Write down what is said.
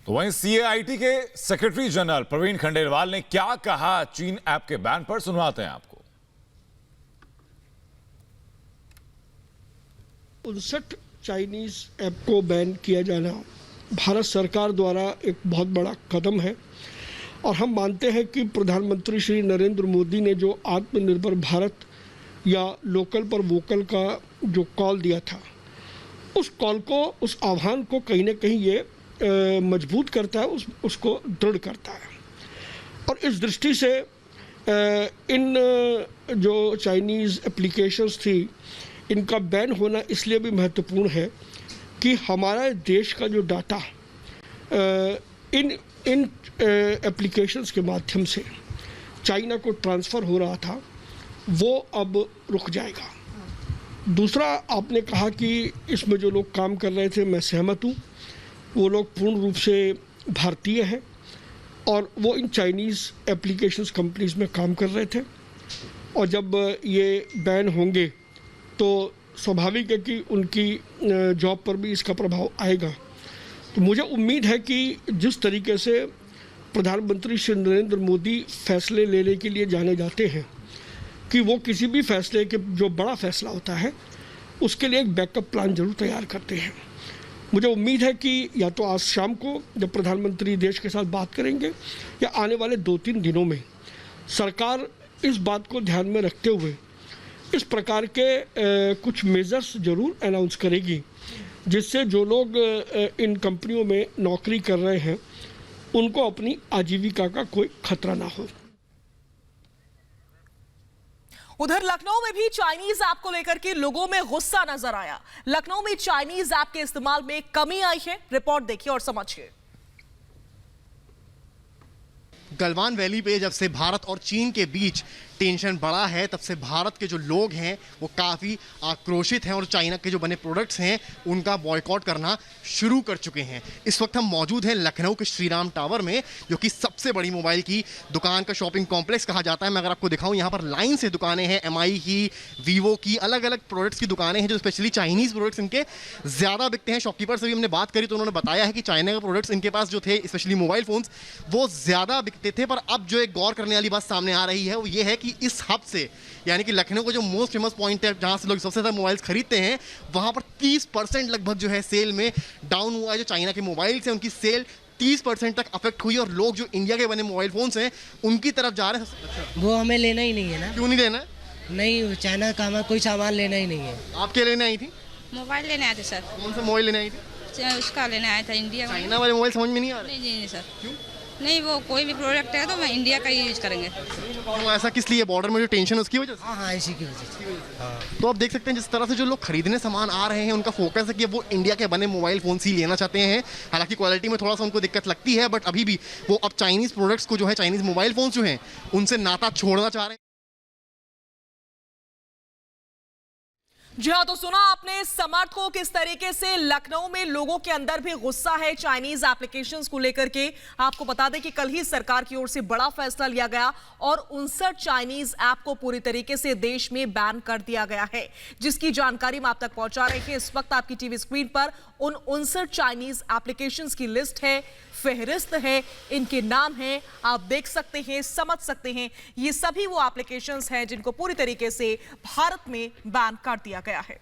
तो वहीं सीएआईटी के सेक्रेटरी जनरल प्रवीण खंडेलवाल ने क्या कहा चीन ऐप के बैन पर, सुनवाते हैं आपको। 59 चाइनीज ऐप को बैन किया जाना भारत सरकार द्वारा एक बहुत बड़ा कदम है और हम मानते हैं कि प्रधानमंत्री श्री नरेंद्र मोदी ने जो आत्मनिर्भर भारत या लोकल पर वोकल का जो कॉल दिया था, उस कॉल को, उस आह्वान को कहीं ना कहीं ये मजबूत करता है, उसको दृढ़ करता है। और इस दृष्टि से इन जो चाइनीज़ एप्लीकेशंस थी, इनका बैन होना इसलिए भी महत्वपूर्ण है कि हमारा देश का जो डाटा इन एप्लीकेशंस के माध्यम से चाइना को ट्रांसफ़र हो रहा था, वो अब रुक जाएगा। दूसरा, आपने कहा कि इसमें जो लोग काम कर रहे थे, मैं सहमत हूँ, वो लोग पूर्ण रूप से भारतीय हैं और वो इन चाइनीज़ एप्लीकेशंस कंपनीज में काम कर रहे थे। और जब ये बैन होंगे तो स्वाभाविक है कि उनकी जॉब पर भी इसका प्रभाव आएगा। तो मुझे उम्मीद है कि जिस तरीके से प्रधानमंत्री श्री नरेंद्र मोदी फैसले लेने के लिए जाने जाते हैं कि वो किसी भी फैसले के जो बड़ा फैसला होता है उसके लिए एक बैकअप प्लान जरूर तैयार करते हैं। मुझे उम्मीद है कि या तो आज शाम को जब प्रधानमंत्री देश के साथ बात करेंगे या आने वाले 2-3 दिनों में सरकार इस बात को ध्यान में रखते हुए इस प्रकार के कुछ मेजर्स जरूर अनाउंस करेगी, जिससे जो लोग इन कंपनियों में नौकरी कर रहे हैं उनको अपनी आजीविका का कोई खतरा ना हो। उधर लखनऊ में भी चाइनीज ऐप को लेकर के लोगों में गुस्सा नजर आया। लखनऊ में चाइनीज ऐप के इस्तेमाल में कमी आई है, रिपोर्ट देखिए और समझिए। गलवान वैली पे जब से भारत और चीन के बीच टेंशन बढ़ा है, तब से भारत के जो लोग हैं वो काफ़ी आक्रोशित हैं और चाइना के जो बने प्रोडक्ट्स हैं उनका बॉयकॉट करना शुरू कर चुके हैं। इस वक्त हम मौजूद हैं लखनऊ के श्री राम टावर में, जो कि सबसे बड़ी मोबाइल की दुकान का शॉपिंग कॉम्प्लेक्स कहा जाता है। मैं अगर आपको दिखाऊं, यहाँ पर लाइन से दुकानें हैं, MI की, वीवो की, अलग अलग प्रोडक्ट्स की दुकानें हैं जो स्पेशली चाइनीज़ प्रोडक्ट्स इनके ज़्यादा बिकते हैं। शॉपकीपर से भी हमने बात करी तो उन्होंने बताया है कि चाइना के प्रोडक्ट्स इनके पास जो थे, स्पेशली मोबाइल फ़ोन्स, वो ज़्यादा बिकते थे। पर अब जो एक गौर करने वाली बात सामने आ रही है वो ये है कि इस हब से, यानी कि लखनऊ का जो मोस्ट फेमस पॉइंट है जहां से लोग सबसे ज़्यादा मोबाइल्स खरीदते हैं, वहां पर 30% लगभग जो है सेल में डाउन हुआ है। जो चाइना के मोबाइल्स हैं उनकी सेल 30% तक अफेक्ट हुई और लोग जो इंडिया के बने मोबाइल फोन्स हैं उनकी तरफ जा रहे हैं। वो हमें लेना ही नहीं है ना। क्यों नहीं लेना? नहीं, चाइना का हमें कोई सामान लेना ही नहीं है। आप क्या लेने आई थी? मोबाइल लेने आए थे सर। कौन सा मोबाइल लेने आई थी? उसका लेने आया था, इंडिया। चाइना वाले मोबाइल समझ में नहीं आ रहे? नहीं सर। क्यों? नहीं, वो कोई भी प्रोडक्ट है तो मैं इंडिया का ही यूज करेंगे। तो ऐसा किस लिए? बॉर्डर में जो टेंशन है उसकी वजह से? हाँ, इसी की वजह से। तो आप देख सकते हैं जिस तरह से जो लोग खरीदने सामान आ रहे हैं उनका फोकस है कि वो इंडिया के बने मोबाइल फोन ही लेना चाहते हैं। हालांकि क्वालिटी में थोड़ा सा उनको दिक्कत लगती है, बट अभी भी वो अब चाइनीज़ प्रोडक्ट्स को जो है, चाइनीज़ मोबाइल फोन जो हैं उनसे नाता छोड़ना चाह रहे हैं। जी हाँ, तो सुना आपने समर्थ को किस तरीके से लखनऊ में लोगों के अंदर भी गुस्सा है चाइनीज एप्लीकेशंस को लेकर के। आपको बता दें कि कल ही सरकार की ओर से बड़ा फैसला लिया गया और 59 चाइनीज ऐप को पूरी तरीके से देश में बैन कर दिया गया है, जिसकी जानकारी मैं आप तक पहुंचा रही हूं। इस वक्त आपकी टीवी स्क्रीन पर उन 59 चाइनीज एप्लीकेशंस की लिस्ट है, फहरिस्त है, इनके नाम हैं, आप देख सकते हैं, समझ सकते हैं। ये सभी वो एप्लीकेशंस हैं जिनको पूरी तरीके से भारत में बैन कर दिया गया है।